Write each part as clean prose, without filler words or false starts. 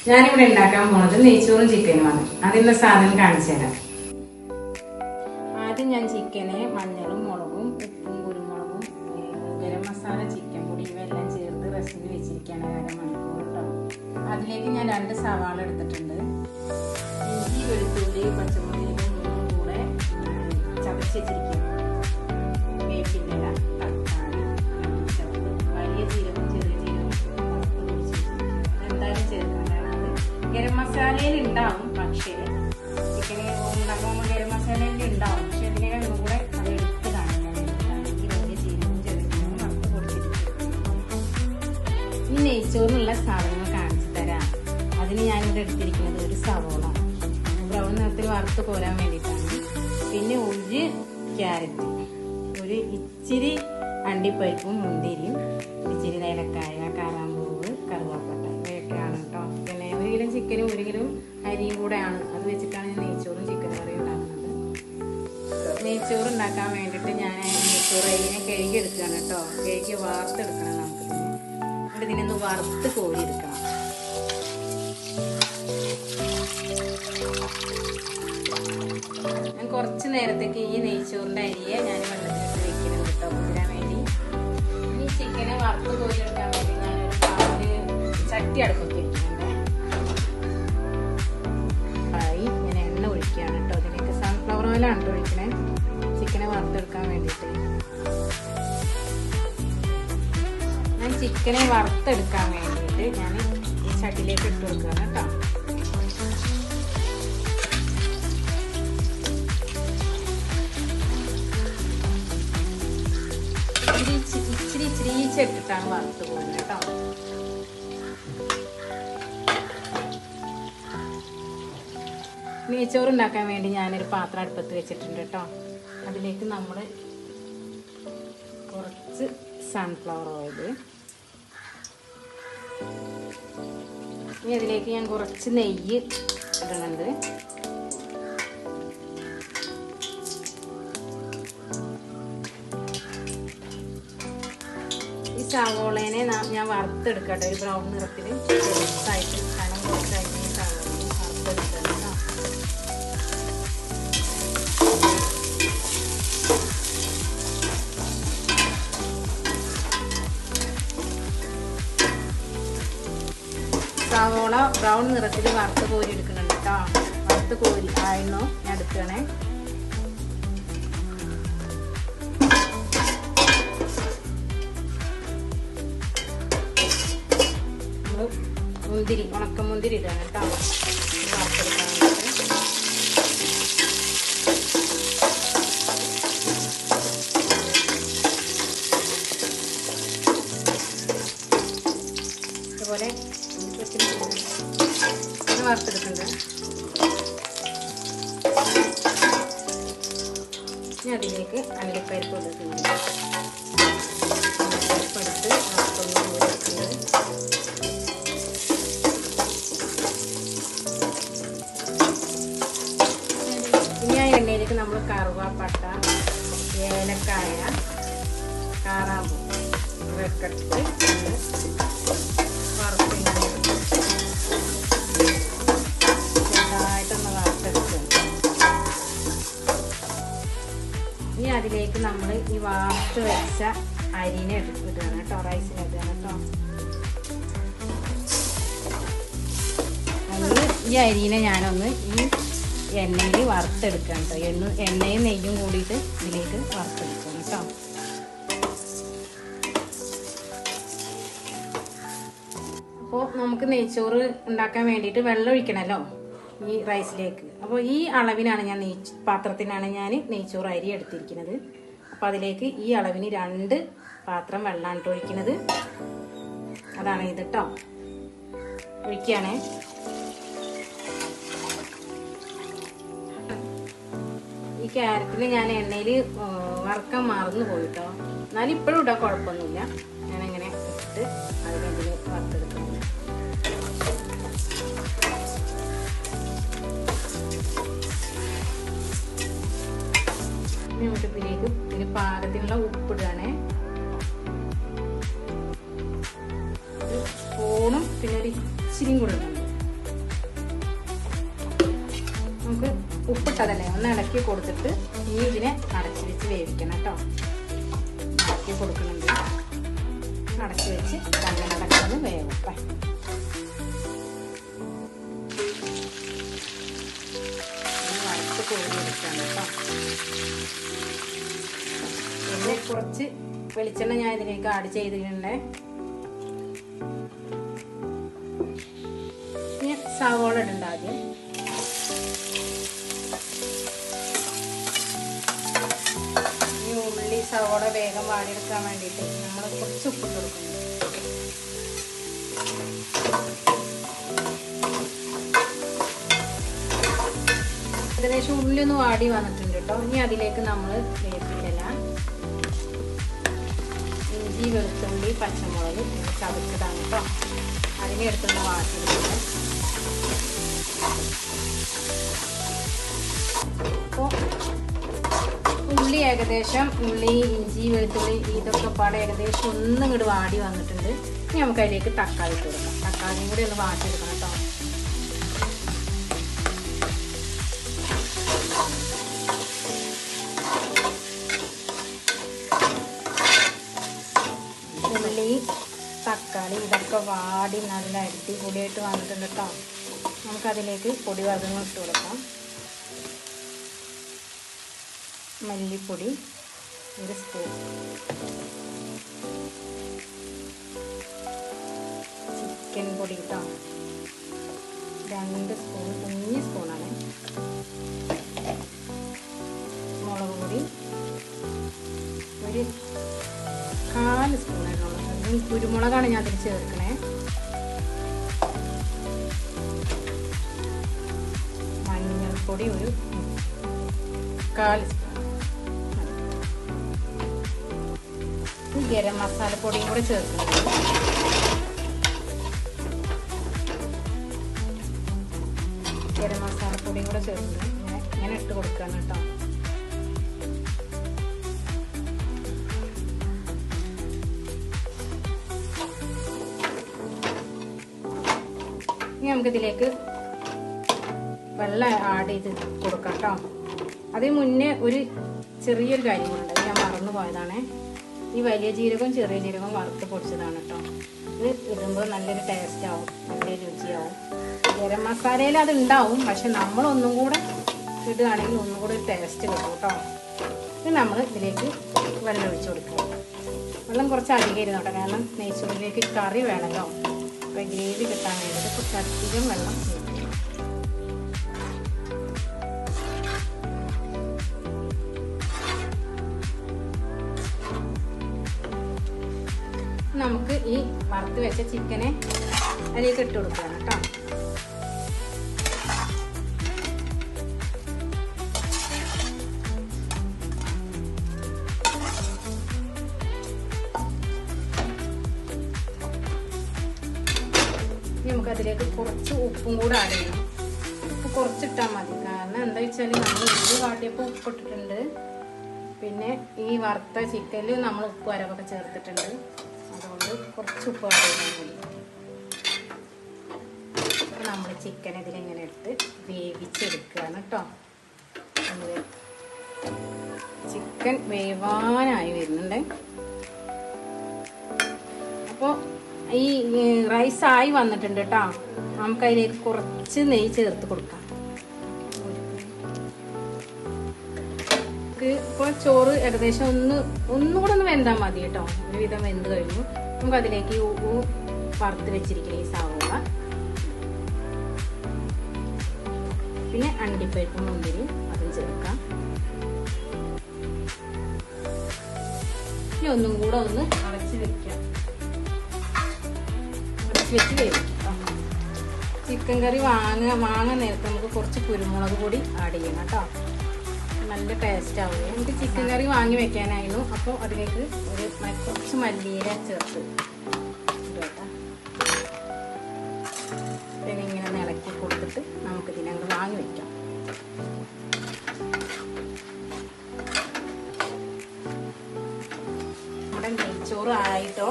ഞാനിവിടെ ഉണ്ടാക്കാൻ പോണത് നെയ്ച്ചോറും ചിക്കനുമാണ്. അതിനുള്ള സാധനം കാണിച്ചു തരാം. ആദ്യം ഞാൻ ചിക്കനെ മഞ്ഞളും മുളകും ഉപ്പും കുരുമുളകും ഗരം മസാല ചിക്കൻ പൊടി ഇവയെല്ലാം ചേർത്ത് റെസ്റ്റിന് വെച്ചിരിക്കുകയാണ് 1/2 മണിക്കൂർ കേട്ടോ. അതിലേക്ക് ഞാൻ 2 സവാള എടുത്തിട്ടുണ്ട്. ഇഞ്ചി വെളുത്തുള്ളി പച്ചമുളകും കൂടെ ചതച്ച് വെച്ചിരിക്കുകയാണ്. വേപ്പില, തക്കാളി, വലിയ ജീരകം ചെറിയ ജീരകം എന്തായാലും ചേർക്കണം. ഗരം മസാലയിൽ ഉണ്ടാവും, പക്ഷേ ചിക്കന് ഉണ്ടാക്കുമ്പോൾ ഗരം മസാലയിൽ ഉണ്ടാവും. പക്ഷെ അതിനേക്കാൾ കൂടെ അത് എടുത്ത് കാണുന്നത് വലിയ ജീരകവും ചെറിയ ജീരകവും വറുത്ത് പൊടിച്ചിട്ട് ഈ നെയ്ച്ചോറിനുള്ള സാധനങ്ങൾ കാണിച്ചു തരാം. അതിന് ഞാനിവിടെ എടുത്തിരിക്കുന്നത് ഒരു സവോള ബ്രൗൺ നിറത്തിൽ വറുത്ത് കോരാൻ വേണ്ടിയിട്ടാണ്. പിന്നെ 1 ക്യാരറ്റ്, ഒരു ഇച്ചിരി അണ്ടിപ്പരിപ്പും മുന്തിരിയും, ഇച്ചിരി ഏലക്കായ, കാറാമ്പൂവ്, കറുവാപ്പട്ട ഇവയൊക്കെയാണ് കേട്ടോ. പിന്നെ 1 കിലോ ചിക്കനും 1 കിലോ അരിയും കൂടെയാണ്. അത് വെച്ചിട്ടാണ് ഞാൻ നെയ്ച്ചോറും ചിക്കൻ കറിയും ഉണ്ടാക്കുന്നത്. നെയ്ച്ചോറ് ഉണ്ടാക്കാൻ വേണ്ടിയിട്ട് ഞാൻ നെയ്ച്ചോറ് അരിനെ കഴുകി എടുക്കുകയാണ് കേട്ടോ. കഴുകി വാർത്തെടുക്കണം. നമുക്ക് ഇതിനൊന്ന് വറുത്ത് കോരി എടുക്കണം. ഞാൻ കുറച്ച് നേരത്തേക്ക് ഈ നെയ്ച്ചോറിൻ്റെ അരിയെ ഞാൻ വെള്ളത്തിലിട്ട് വെക്കണം കേട്ടോ, കുതിരാൻ വേണ്ടി. ഈ ചിക്കനെ വറുത്ത് കോരി എടുക്കാൻ വേണ്ടി ഞാനൊരു ചട്ടി അടുപ്പത്ത് വെക്കുന്നുണ്ട്. ഞാൻ എണ്ണ ഒഴിക്കുകയാണ് കേട്ടോ. അതിലേക്ക് സൺഫ്ലവർ ഓയിലാണ് കേട്ടോ ഒഴിക്കണേ, ചിക്കനെ വറുത്തെടുക്കാൻ വേണ്ടിയിട്ട്. ഞാൻ ചിക്കനെ വറുത്തെടുക്കാൻ വേണ്ടിയിട്ട് ഞാൻ ഈ ചട്ടിയിലേക്ക് ഇട്ട് കൊടുക്കുകയാണ് കേട്ടോ. ഇച്ചിരി ഇട്ടിട്ടാണ് വറുത്ത് പോകുന്നത് കേട്ടോ. നെയ്ച്ചോറ് ഉണ്ടാക്കാൻ വേണ്ടി ഞാനൊരു പാത്രം അടുപ്പത്ത് വെച്ചിട്ടുണ്ട് കേട്ടോ. അതിലേക്ക് നമ്മൾ കുറച്ച് സൺഫ്ലവർ ഓയിൽ, ഇനി അതിലേക്ക് ഞാൻ കുറച്ച് നെയ്യ് ഇടുന്നുണ്ട്. ഈ സവോളേനെ ഞാൻ വറുത്തെടുക്കട്ടെ, ഒരു ബ്രൗൺ നിറത്തിൽ ചെറുതായിട്ട് കനം കുറച്ചായിട്ട് ഈ സവോളനെ വറുത്തെടുക്കണം കേട്ടോ. സവോള ബ്രൗൺ നിറത്തിൽ വറുത്ത് കോരി എടുക്കുന്നുണ്ട് കേട്ടോ. വറുത്ത് കോരി ആയിരുന്നു ഞാൻ എടുക്കണേ. മുന്തിരി, ഉണക്കമുന്തിരി ഇടാണ് കേട്ടോ വറുത്തെടുക്കാൻ വേണ്ടിയിട്ട്. ഇതുപോലെ വറുത്തെടുക്കുന്നുണ്ട്. ഇനി അതിലേക്ക് അണ്ടിപ്പരിപ്പ് എടുക്കുന്നുണ്ട്. അണ്ടിപ്പരിപ്പ് എടുത്ത് വറുത്തൊന്നും എടുക്കുന്നത്. എണ്ണയിലേക്ക് നമ്മൾ കറുവാപ്പട്ട, ഏലക്കായ, കാറാമ്പൂ ഇതൊക്കെ ഇട്ട് ചെറുതായിട്ടൊന്ന് വറുത്തെടുക്കുക. ഇനി അതിലേക്ക് നമ്മൾ ഈ വാർത്ത് വെച്ച അരിനെ ഇടുകയാണ് കേട്ടോ, റൈസിനെ ഇടുകയാണ് കേട്ടോ. ഈ അരിനെ ഞാനൊന്ന് ഈ എണ്ണയിൽ വറുത്തെടുക്കാം കേട്ടോ. എണ്ണയും നെയ്യും കൂടിയിട്ട് ഇതിലേക്ക് വറുത്തെടുക്കണം കേട്ടോ. അപ്പോൾ നമുക്ക് നെയ്ച്ചോറ് ഉണ്ടാക്കാൻ വേണ്ടിയിട്ട് വെള്ളം ഒഴിക്കണമല്ലോ ഈ റൈസിലേക്ക്. അപ്പോൾ ഈ അളവിനാണ് ഞാൻ പാത്രത്തിനാണ് ഞാൻ നെയ്ച്ചോറ് അരി എടുത്തിരിക്കുന്നത്. അപ്പോൾ അതിലേക്ക് ഈ അളവിന് 2 പാത്രം വെള്ളമാണ് കേട്ടോ ഒഴിക്കുന്നത്. അതാണ് ഇത് കേട്ടോ. ഒഴിക്കുകയാണേ. ഈ ക്യാരറ്റിന് ഞാൻ എണ്ണയിൽ വറുക്കാൻ മറന്നു പോയിട്ടോ. എന്നാലും ഇപ്പോഴും ഇടാൻ കുഴപ്പമൊന്നുമില്ല. ഞാനങ്ങനെ ഇട്ട് അതിനെതിൽ വറുത്തെടുക്കുന്നു. നമുക്ക് ഇതിന് പാകത്തിനുള്ള ഉപ്പിടുകയാണേ. സ്പൂണും പിന്നെ ഒരു ഇച്ചിരിയും കൂടെ ഇടുന്നുണ്ട്. ഉപ്പിട്ടതല്ലേ, ഒന്ന് ഇളക്കി കൊടുത്തിട്ട് ഇനി ഇതിനെ അടച്ചു വെച്ച് വേവിക്കണം കേട്ടോ. ഇളക്കി കൊടുക്കുന്നുണ്ട്, അടച്ചു വെച്ച് അങ്ങനെ അടക്കുന്നത് വേവട്ടെ. വറുത്ത് കോരിയെടുക്കണം കേട്ടോ. പിന്നെ കുറച്ച് വെളിച്ചെണ്ണ ഞാൻ ഇതിലേക്ക് ആഡ് ചെയ്തിട്ടുണ്ട്. ഇനി സവോള ഇടണ്ട ആദ്യം. ഈ ഉള്ളി സവോള വേഗം വാടിയെടുക്കാൻ വേണ്ടിയിട്ട് നമ്മൾ കുറച്ച് ഉപ്പിട്ട് കൊടുക്കുന്നു. ഏകദേശം ഉള്ളി ഒന്ന് വാടി വന്നിട്ടുണ്ട് കേട്ടോ. ഇനി അതിലേക്ക് നമ്മൾ വേപ്പില, ഇഞ്ചി, വെളുത്തുള്ളി, പച്ചമുളക് ചതച്ചതാണ് കേട്ടോ. അതിനെ എടുത്തൊന്ന് വാട്ടിയെടുക്കുന്നത്. അപ്പോൾ ഉള്ളി ഏകദേശം, ഉള്ളി, ഇഞ്ചി, വെളുത്തുള്ളി ഇതൊക്കെ പാടെ ഏകദേശം ഒന്നും ഇങ്ങോട്ട് വാടി വന്നിട്ടുണ്ട്. ഇനി നമുക്ക് അതിലേക്ക് തക്കാളി ഇട്ട് കൊടുക്കാം. തക്കാളിയും കൂടി ഒന്ന് വാട്ടിയെടുക്കണം കേട്ടോ. ഉള്ളി, തക്കാളി ഇതൊക്കെ വാടി നല്ല അടിപൊളിയായിട്ട് വന്നിട്ടുണ്ട് കേട്ടോ. നമുക്കതിലേക്ക് പൊടി വർഗ്ഗങ്ങൾ ഇട്ട് കൊടുക്കാം. മല്ലിപ്പൊടി 1 സ്പൂൺ, ചിക്കൻ പൊടി കേട്ടോ 2 സ്പൂൺ, കുഞ്ഞ് സ്പൂണാണ്. മുളക് പൊടി 1/4 സ്പൂണായിട്ടുള്ളത്. കുരുമുളകാണ് ഞാൻ അതിൽ ചേർക്കണേ. മഞ്ഞൾപ്പൊടി 1/4 സ്പൂൺ. ഗരം മസാലപ്പൊടിയും കൂടെ ചേർക്കുന്നുണ്ട്. ഗരം മസാലപ്പൊടിയും കൂടെ ചേർക്കുന്നത് ഇങ്ങനെ ഇട്ട് കൊടുക്കാണ് കേട്ടോ. ഇനി നമുക്കിതിലേക്ക് വെള്ളം ആഡ് ചെയ്ത് കൊടുക്കാം കേട്ടോ. അതിന് മുന്നേ ഒരു ചെറിയൊരു കാര്യമുണ്ട്, ഞാൻ മറന്നു പോയതാണ്. ഈ വലിയ ജീരകവും ചെറിയ ജീരകവും വറുത്ത് പൊടിച്ചതാണ് കേട്ടോ. ഇത് ഇടുമ്പോൾ നല്ലൊരു ടേസ്റ്റ് ആവും, നല്ലൊരു രുചിയാവും. ഗരം മസാലയിൽ അത് ഉണ്ടാവും, പക്ഷെ നമ്മളൊന്നും കൂടെ ഇടുകയാണെങ്കിൽ ഒന്നും കൂടെ ഒരു ടേസ്റ്റ് കിട്ടും കേട്ടോ. ഇത് നമ്മൾ ഇതിലേക്ക് വെള്ളം ഒഴിച്ച് കൊടുക്കുക. വെള്ളം കുറച്ച് അധികം ഇരുന്നോട്ടെ, കാരണം നെയ്ച്ചോറിലേക്ക് കറി വേണമല്ലോ. അപ്പോൾ ഗ്രേവി കിട്ടാൻ വേണ്ടിയിട്ട് കുറച്ച് അധികം വെള്ളം നമുക്ക് ഈ വറുത്ത് വെച്ച ചിക്കനെ അതിലേക്ക് ഇട്ട് കൊടുക്കണം കേട്ടോ. നമുക്കതിലേക്ക് കുറച്ച് ഉപ്പും കൂടെ ആഡ് ചെയ്യണം. ഉപ്പ് കുറച്ചിട്ടാൽ മതി, കാരണം എന്താ വെച്ചാൽ നമ്മൾ ഉള്ളി വാട്ടിയപ്പോൾ ഉപ്പിട്ടിട്ടുണ്ട്. പിന്നെ ഈ വറുത്ത ചിക്കനിൽ നമ്മൾ ഉപ്പ് അരവൊക്കെ ചേർത്തിട്ടുണ്ട്. അതുകൊണ്ട് കുറച്ച് ഉപ്പ് ആഡ് ചെയ്താൽ മതി. അപ്പോൾ നമ്മൾ ചിക്കൻ ഇതിലിങ്ങനെ ഇട്ട് വേവിച്ചെടുക്കുകയാണ് കേട്ടോ. ചിക്കൻ വേവാനായി വരുന്നുണ്ട്. അപ്പോൾ ഈ റൈസ് ആയി വന്നിട്ടുണ്ട് കേട്ടോ. നമുക്കതിലേക്ക് കുറച്ച് നെയ്യ് ചേർത്ത് കൊടുക്കാം. ഇപ്പോൾ ചോറ് ഏകദേശം ഒന്നുകൂടെ ഒന്ന് വെന്താൽ മതി കേട്ടോ. ഒരുവിധം വെന്ത് കഴിഞ്ഞു. നമുക്കതിലേക്ക് വറുത്ത് വെച്ചിരിക്കുന്ന ഈ സവോള, പിന്നെ അണ്ടിപ്പരിപ്പും മുന്തിരി അതും ചേർക്കാം. ഇനി ഒന്നും കൂടെ ഒന്ന് അടച്ച് വെക്കാം. അടച്ച് വെച്ച് വേവിക്കാം. ചിക്കൻ കറി വാങ്ങാൻ നേരത്തെ നമുക്ക് കുറച്ച് കുരുമുളക് പൊടി ആഡ് ചെയ്യണം കേട്ടോ. നല്ല ടേസ്റ്റ് ആവുക. നമുക്ക് ചിക്കൻ കറി വാങ്ങി വെക്കാനായിരുന്നു. അപ്പോൾ അതിലേക്ക് കുറച്ച് മല്ലിയില ചേർത്ത് പിന്നെ ഇങ്ങനെ ഇളക്കി കൊടുത്തിട്ട് നമുക്കിതിനങ്ങ് വാങ്ങി വെക്കാം. നമ്മുടെ നെയ്ച്ചോറ് ആയിട്ടോ.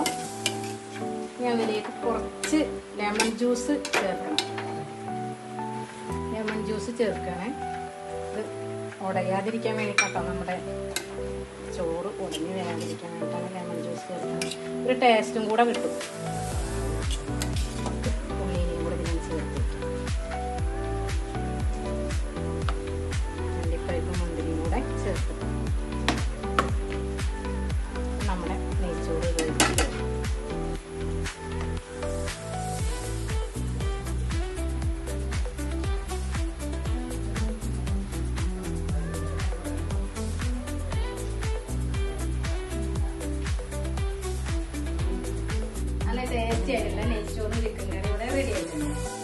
ഇനി അതിലേക്ക് കുറച്ച് ലെമൺ ജ്യൂസ് ചേർക്കണം. ലെമൺ ജ്യൂസ് ചേർക്കണേ. ഇത് ഉടയാതിരിക്കാൻ വേണ്ടിയിട്ടോ നമ്മുടെ ചോറ് ഉടഞ്ഞു വരാതിരിക്കാൻ വേണ്ടിയിട്ടാണ് ലെമൺ ജ്യൂസ് ചേർക്കുന്നത്. ഒരു ടേസ്റ്റും കൂടെ കിട്ടും. ഉള്ളിനെയും കൂടെ ഇതിനെ ചേർത്ത് അണ്ടിപ്പരിപ്പും മുന്തിരിയും കൂടെ ചേർത്ത് നമ്മുടെ നെയ്ച്ചോറ് കഴിക്കും. നല്ല ടേസ്റ്റി ആയിട്ടുള്ള നെയ്ച്ചോറും ചിക്കൻ കറി ഇവിടെ റെഡി ആയിട്ടുണ്ട്.